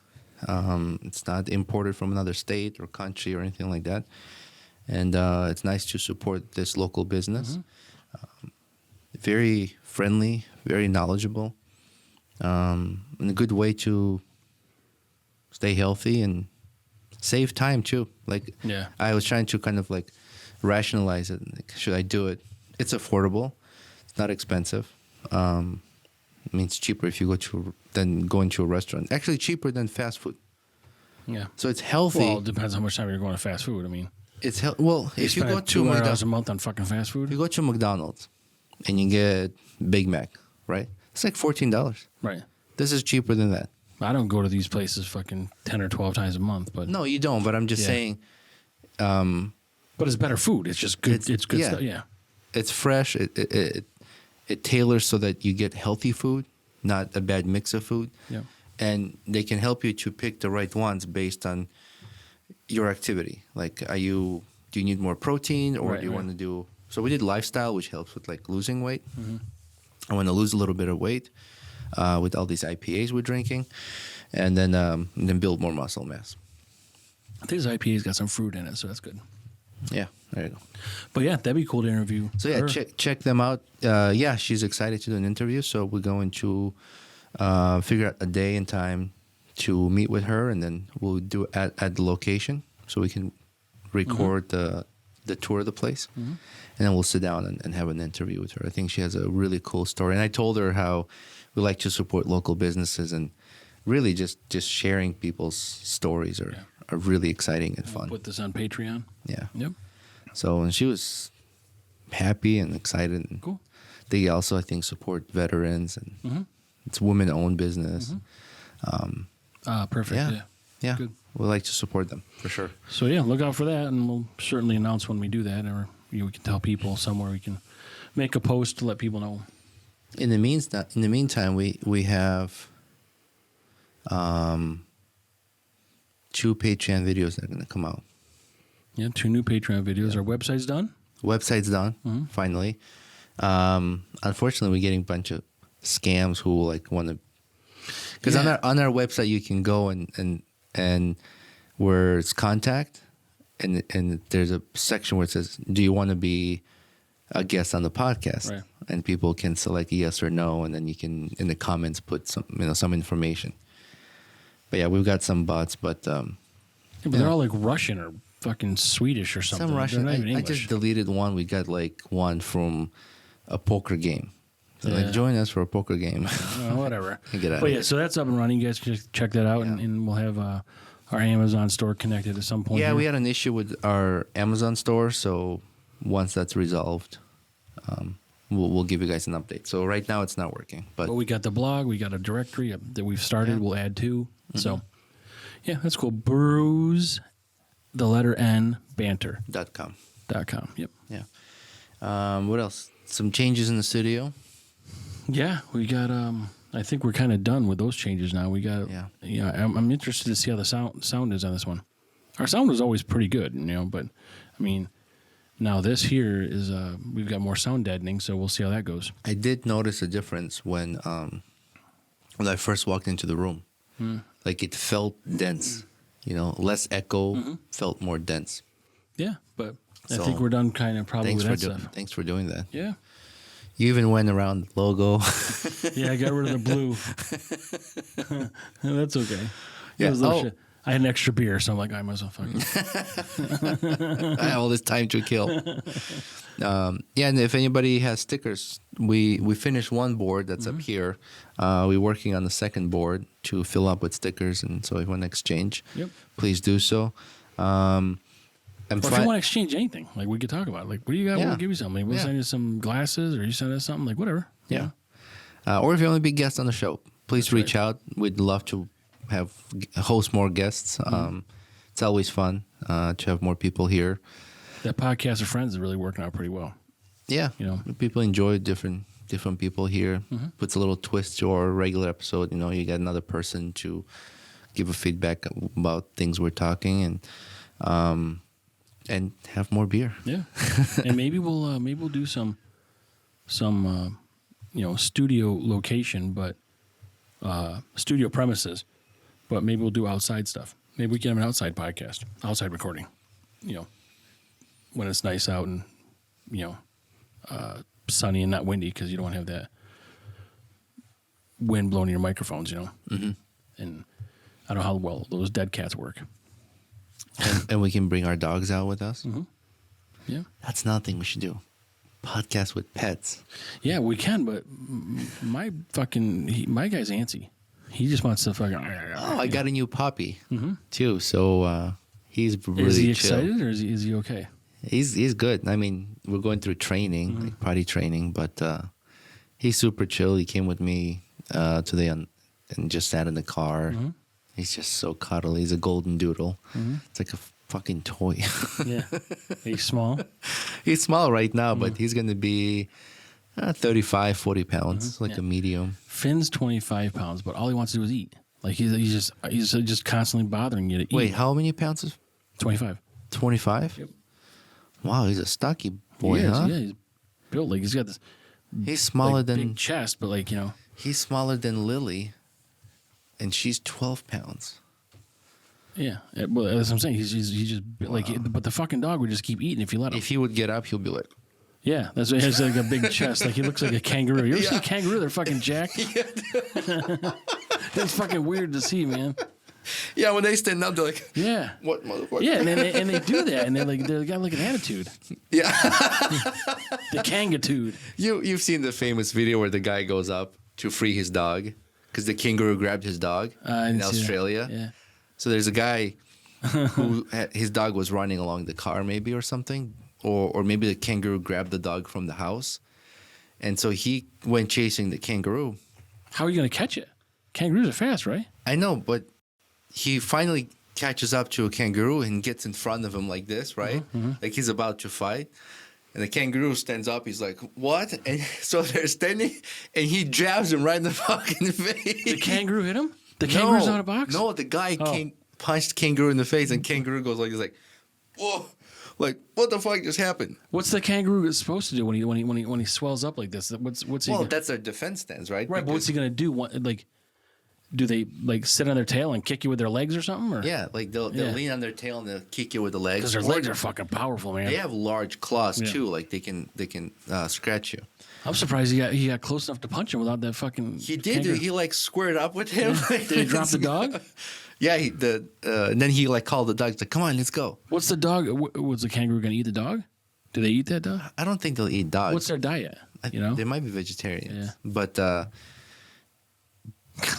Speaker 2: It's not imported from another state or country or anything like that. And it's nice to support this local business. Very friendly, very knowledgeable, and a good way to stay healthy and save time too. Like,
Speaker 3: Yeah.
Speaker 2: I was trying to kind of like rationalize it. Like, should I do it? It's affordable. It's not expensive. I mean, it's cheaper if you go than going to a restaurant. Actually, cheaper than fast food.
Speaker 3: Yeah.
Speaker 2: So it's healthy.
Speaker 3: Well, it depends how much time you're going to fast food. I mean,
Speaker 2: It's well, if you go to
Speaker 3: $200
Speaker 2: McDonald's,
Speaker 3: a month on fucking fast
Speaker 2: if
Speaker 3: food.
Speaker 2: you go to McDonald's and you get Big Mac, right? It's like $14.
Speaker 3: Right.
Speaker 2: This is cheaper than that.
Speaker 3: I don't go to these places fucking 10 or 12 times a month, but
Speaker 2: No, you don't. But I'm just
Speaker 3: Yeah.
Speaker 2: saying,
Speaker 3: but it's better food. It's just good. It's good
Speaker 2: yeah.
Speaker 3: stuff. Yeah.
Speaker 2: it's fresh. It tailors so that you get healthy food, not a bad mix of food.
Speaker 3: Yeah.
Speaker 2: And they can help you to pick the right ones based on your activity. Like, do you need more protein, or
Speaker 3: Right,
Speaker 2: do you
Speaker 3: right.
Speaker 2: want to do? So we did lifestyle, which helps with like losing weight. I want to lose a little bit of weight with all these IPAs we're drinking, and then build more muscle mass.
Speaker 3: I think this IPA's got some fruit in it, so that's good.
Speaker 2: Yeah, there you go.
Speaker 3: But yeah, that'd be cool to interview.
Speaker 2: So yeah,
Speaker 3: her.
Speaker 2: check them out. Yeah, she's excited to do an interview. So we're going to figure out a day and time to meet with her, and then we'll do it at the location so we can record the tour of the place, and then we'll sit down and have an interview with her. I think she has a really cool story, and I told her how we like to support local businesses, and really just sharing people's stories are really exciting and fun.
Speaker 3: Put this on Patreon.
Speaker 2: Yeah.
Speaker 3: Yep.
Speaker 2: So, and she was happy and excited. And
Speaker 3: Cool.
Speaker 2: they also, I think, support veterans, and it's women-owned business.
Speaker 3: Perfect.
Speaker 2: Yeah.
Speaker 3: Yeah.
Speaker 2: Yeah,
Speaker 3: Good.
Speaker 2: we like to support them for sure.
Speaker 3: So yeah, look out for that, and we'll certainly announce when we do that, or we can tell people somewhere. We can make a post to let people know.
Speaker 2: In the meantime, we have 2 Patreon videos that are going to come out.
Speaker 3: Yeah, 2 new Patreon videos. Our website's done.
Speaker 2: Website's done finally. Unfortunately, we're getting a bunch of scams who like want to, because on our website you can go and where it's contact, and there's a section where it says, do you want to be a guest on the podcast,
Speaker 3: Right.
Speaker 2: and people can select yes or no, and then you can in the comments put some information. But yeah, we've got some bots, but
Speaker 3: they're all like Russian or fucking Swedish or something.
Speaker 2: some Russian.
Speaker 3: They're not even
Speaker 2: I
Speaker 3: English.
Speaker 2: just deleted one. We got like one from a poker game. So
Speaker 3: Yeah.
Speaker 2: like, join us for a poker game.
Speaker 3: Whatever.
Speaker 2: Get out
Speaker 3: But
Speaker 2: of
Speaker 3: yeah,
Speaker 2: here.
Speaker 3: so that's up and running. You guys can just check that out, and we'll have our Amazon store connected at some point.
Speaker 2: Yeah,
Speaker 3: here.
Speaker 2: we had an issue with our Amazon store, so once that's resolved, we'll give you guys an update. So right now it's not working, but
Speaker 3: But we got the blog, we got a directory that we've started.
Speaker 2: Yeah.
Speaker 3: We'll add to. So, yeah, that's cool. Brews, the letter N, banter.com.
Speaker 2: .com.
Speaker 3: Yep.
Speaker 2: Yeah. What else? Some changes in the studio.
Speaker 3: Yeah, we got. I think we're kind of done with those changes now. We got.
Speaker 2: Yeah.
Speaker 3: Yeah, I'm interested to see how the sound is on this one. Our sound was always pretty good, but I mean, now this here is we've got more sound deadening, so we'll see how that goes.
Speaker 2: I did notice a difference when I first walked into the room. Like it felt dense, less echo, felt more dense.
Speaker 3: Yeah, but I
Speaker 2: So,
Speaker 3: think we're done kind of probably with that stuff.
Speaker 2: Thanks for doing that.
Speaker 3: Yeah.
Speaker 2: You even went around the logo.
Speaker 3: Yeah, I got rid of the blue. That's okay.
Speaker 2: Yeah.
Speaker 3: That was a little shit. I had an extra beer, so I'm like, I might as well fucking.
Speaker 2: I have all this time to kill. Yeah, and if anybody has stickers, we finished one board that's up here. We're working on the second board to fill up with stickers, and so if you want to exchange, please do so.
Speaker 3: Or if you want to exchange anything, like we could talk about, like, what do you got?
Speaker 2: Yeah.
Speaker 3: We'll give you something. We'll send you some glasses, or you send us something, like whatever.
Speaker 2: Yeah. Or if you want to be a guest on the show, please reach out. We'd love to host more guests. It's always fun to have more people here.
Speaker 3: That podcast of friends is really working out pretty well.
Speaker 2: Yeah, people enjoy different people here. Puts a little twist to our regular episode. You get another person to give a feedback about things we're talking, and have more beer.
Speaker 3: Yeah, and maybe we'll do some studio location, but studio premises, but maybe we'll do outside stuff. Maybe we can have an outside podcast, outside recording. When it's nice out and sunny and not windy, because you don't want to have that wind blowing your microphones. And I don't know how well those dead cats work.
Speaker 2: And we can bring our dogs out with us.
Speaker 3: Yeah.
Speaker 2: That's another thing we should do. Podcast with pets.
Speaker 3: Yeah, we can, but my guy's antsy. He just wants to fucking.
Speaker 2: Oh, I got a new puppy too. So he's really
Speaker 3: Is he
Speaker 2: chill.
Speaker 3: excited or is he okay?
Speaker 2: He's good. I mean, we're going through training, like potty training, but he's super chill. He came with me today and just sat in the car. He's just so cuddly. He's a golden doodle. It's like a fucking toy.
Speaker 3: Yeah. He's small.
Speaker 2: He's small right now, but he's going to be 35, 40 pounds, like a medium.
Speaker 3: Finn's 25 pounds, but all he wants to do is eat. Like he's just constantly bothering you to eat.
Speaker 2: Wait, how many pounds is
Speaker 3: 25.
Speaker 2: 25?
Speaker 3: Yep.
Speaker 2: Wow, he's a stocky boy,
Speaker 3: He is,
Speaker 2: huh?
Speaker 3: yeah, he's built like he's got this
Speaker 2: He's smaller than
Speaker 3: big chest, but
Speaker 2: he's smaller than Lily, and she's 12 pounds.
Speaker 3: yeah. Well, that's what I'm saying. He's just but the fucking dog would just keep eating if you let him.
Speaker 2: If he would get up, he'll be like,
Speaker 3: Yeah, that's why he has like a big chest. Like he looks like a kangaroo. You ever see a kangaroo? They're fucking jacked. That's fucking weird to see, man.
Speaker 2: yeah, when they stand up, they're like,
Speaker 3: Yeah.
Speaker 2: what motherfucker?
Speaker 3: Yeah, and they do that, and they got like an attitude.
Speaker 2: Yeah.
Speaker 3: The kangatude.
Speaker 2: You've seen the famous video where the guy goes up to free his dog because the kangaroo grabbed his dog
Speaker 3: I
Speaker 2: in
Speaker 3: didn't see that.
Speaker 2: Australia.
Speaker 3: Yeah.
Speaker 2: So there's a guy who his dog was running along the car maybe or something, or maybe the kangaroo grabbed the dog from the house, and so he went chasing the kangaroo.
Speaker 3: How are you gonna catch it? Kangaroos are fast, right?
Speaker 2: I know, but he finally catches up to a kangaroo and gets in front of him like this, right? Like he's about to fight. And the kangaroo stands up. He's like, what? And so they're standing, and he jabs him right in the fucking face.
Speaker 3: The kangaroo hit him? The kangaroo's not a box?
Speaker 2: No, the guy punched kangaroo in the face, and kangaroo goes like, he's like, whoa. Like, what the fuck just happened?
Speaker 3: What's the kangaroo supposed to do when he swells up like this? What's he?
Speaker 2: Well, that's their defense stance, right?
Speaker 3: Right, but what's he gonna do? do they like sit on their tail and kick you with their legs or something? Or?
Speaker 2: Yeah, like they'll lean on their tail and they'll kick you with the legs.
Speaker 3: Because their legs are fucking powerful, man.
Speaker 2: They have large claws too, like they can scratch you.
Speaker 3: I'm surprised he got close enough to punch him without that fucking.
Speaker 2: He did. Dude. He like squared up with him.
Speaker 3: Did he drop the dog?
Speaker 2: Yeah, and then he like called the dog. He's like, "Come on, let's go."
Speaker 3: What's the dog? Was the kangaroo going to eat the dog? Do they eat that dog?
Speaker 2: I don't think they'll eat dogs.
Speaker 3: What's their diet? You know,
Speaker 2: they might be vegetarians.
Speaker 3: Yeah.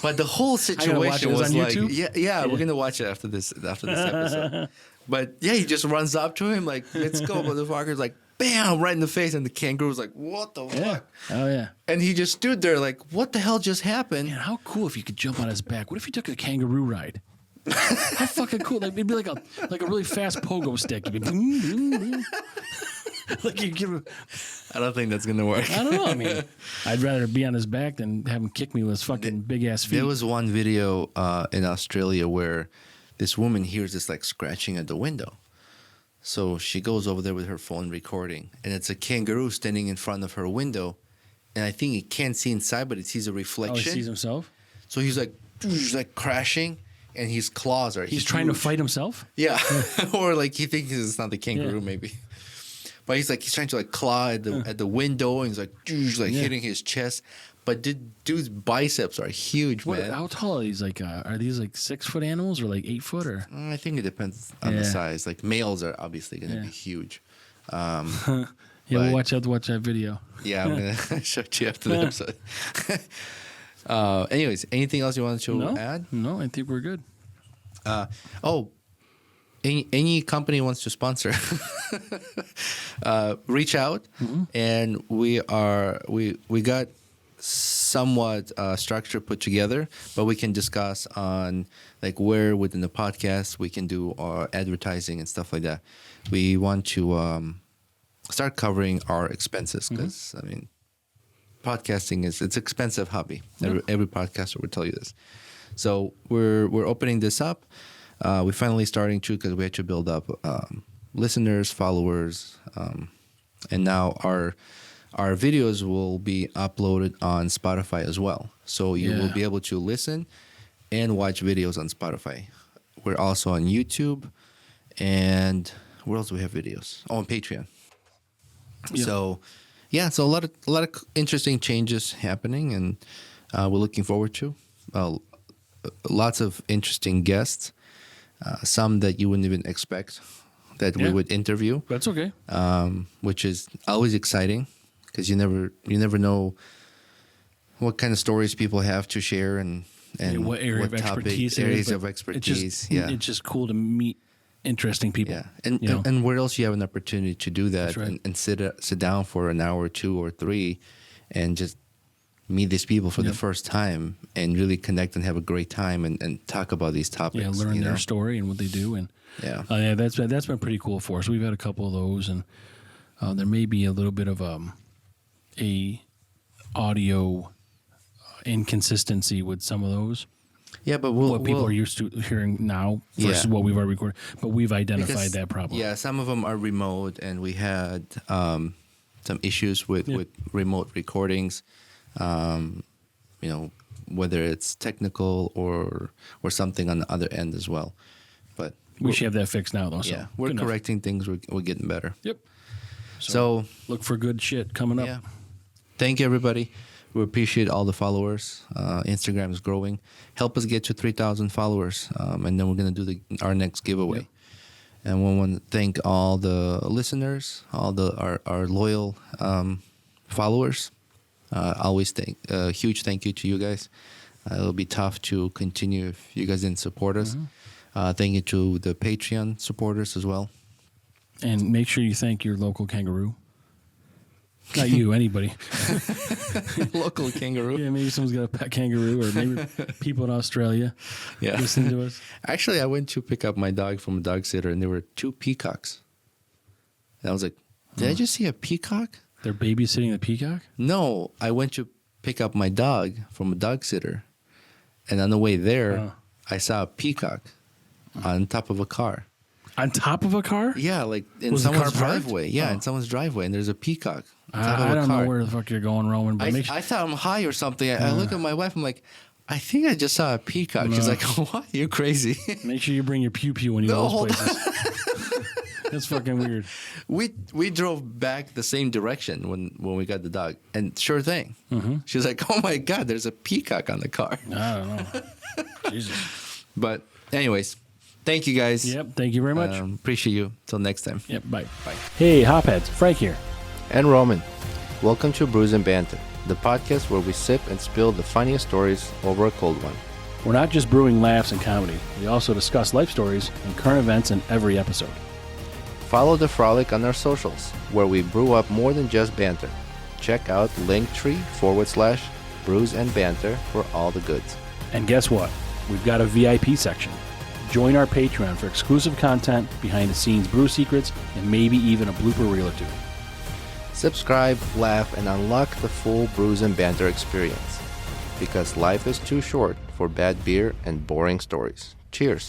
Speaker 2: But the whole situation was like,
Speaker 3: YouTube?
Speaker 2: yeah, we're gonna watch it after this episode. But yeah, he just runs up to him like, "Let's go, motherfuckers!" Like, bam, right in the face, and the kangaroo was like, "What the fuck?"
Speaker 3: Oh yeah.
Speaker 2: And he just stood there like, "What the hell just happened?"
Speaker 3: Man, how cool if you could jump on his back. What if you took a kangaroo ride? How fucking cool! Like, it'd be like a really fast pogo stick. It'd be like you give.
Speaker 2: I don't think that's gonna work.
Speaker 3: I don't know. I mean, I'd rather be on his back than have him kick me with his fucking big ass feet.
Speaker 2: There was one video in Australia where this woman hears this like scratching at the window. So she goes over there with her phone recording, and it's a kangaroo standing in front of her window, and I think it can't see inside, but it sees a reflection.
Speaker 3: Oh, he sees himself.
Speaker 2: So he's like crashing, and his claws are.
Speaker 3: He's trying to fight himself.
Speaker 2: Yeah, or like he thinks it's not the kangaroo, maybe. But he's trying to like claw at the window, and he's like hitting his chest. But dude's biceps are huge, man.
Speaker 3: How tall are these? Like, are these like 6 foot animals or like 8 foot or?
Speaker 2: I think it depends on the size. Like males are obviously going to be huge.
Speaker 3: We'll watch that video.
Speaker 2: Yeah, I'm gonna show it to you after the episode. Anyways, anything else you wanted to add?
Speaker 3: No, I think we're good.
Speaker 2: Any company wants to sponsor, reach out, and we got somewhat structure put together, but we can discuss on like where within the podcast we can do our advertising and stuff like that. We want to start covering our expenses because I mean, podcasting it's expensive hobby. Every podcaster would tell you this. So we're opening this up. We're finally starting to because we had to build up listeners, followers, and now our videos will be uploaded on Spotify as well. So you will be able to listen and watch videos on Spotify. We're also on YouTube, and where else do we have videos? Oh, on Patreon. Yep. So so a lot of interesting changes happening, and we're looking forward to lots of interesting guests. Some that you wouldn't even expect that we would interview.
Speaker 3: That's okay.
Speaker 2: Which is always exciting because you never know what kind of stories people have to share and
Speaker 3: what area of expertise.
Speaker 2: Areas of expertise.
Speaker 3: It's just cool to meet interesting people.
Speaker 2: Yeah, and where else you have an opportunity to do that and sit down for an hour, 2 or 3, and just meet these people for the first time and really connect and have a great time and talk about these topics.
Speaker 3: Yeah, learn their story and what they do. And that's been pretty cool for us. We've had a couple of those, and there may be a little bit of a audio inconsistency with some of those.
Speaker 2: Yeah, but
Speaker 3: what people are used to hearing now versus what we've already recorded. But we've identified that problem.
Speaker 2: Yeah, some of them are remote, and we had some issues with remote recordings. Whether it's technical or something on the other end as well. But
Speaker 3: we should have that fixed now, though.
Speaker 2: Yeah, we're correcting things. We're getting better.
Speaker 3: Yep.
Speaker 2: So
Speaker 3: look for good shit coming up.
Speaker 2: Yeah. Thank you, everybody. We appreciate all the followers. Instagram is growing. Help us get to 3,000 followers, and then we're going to do our next giveaway. Yep. And we want to thank all the listeners, all our loyal followers. Always a huge thank you to you guys. It'll be tough to continue if you guys didn't support us. Thank you to the Patreon supporters as well.
Speaker 3: And make sure you thank your local kangaroo. Not you, anybody.
Speaker 2: Local kangaroo.
Speaker 3: Yeah, maybe someone's got a pet kangaroo, or maybe people in Australia listening to us.
Speaker 2: Actually, I went to pick up my dog from a dog sitter, and there were 2 peacocks. And I was like, did I just see a peacock?
Speaker 3: They're babysitting the peacock?
Speaker 2: No, I went to pick up my dog from a dog sitter, and on the way there, I saw a peacock on top of a car.
Speaker 3: On top of a car?
Speaker 2: Yeah, like in someone's driveway. Yeah, in someone's driveway, and there's a peacock on top of a car.
Speaker 3: I don't know where the fuck you're going, Roman, but
Speaker 2: I thought I'm high or something. I look at my wife, I'm like, I think I just saw a peacock. She's like, what? You're crazy.
Speaker 3: Make sure you bring your pew-pew when you go to those places. That's fucking weird.
Speaker 2: We drove back the same direction when we got the dog, and sure thing. She was like, "Oh my god, there's a peacock on the car."
Speaker 3: I don't know. Jesus.
Speaker 2: But anyways, thank you guys.
Speaker 3: Yep. Thank you very much.
Speaker 2: Appreciate you. Till next time.
Speaker 3: Yep. Bye.
Speaker 2: Bye.
Speaker 3: Hey, Hopheads. Frank here.
Speaker 1: And Roman. Welcome to Brews Banter, the podcast where we sip and spill the funniest stories over a cold one.
Speaker 3: We're not just brewing laughs and comedy. We also discuss life stories and current events in every episode.
Speaker 1: Follow the frolic on our socials, where we brew up more than just banter. Check out linktree/brews and banter for all the goods.
Speaker 3: And guess what? We've got a VIP section. Join our Patreon for exclusive content, behind-the-scenes brew secrets, and maybe even a blooper reel or two.
Speaker 1: Subscribe, laugh, and unlock the full Brews and Banter experience. Because life is too short for bad beer and boring stories. Cheers.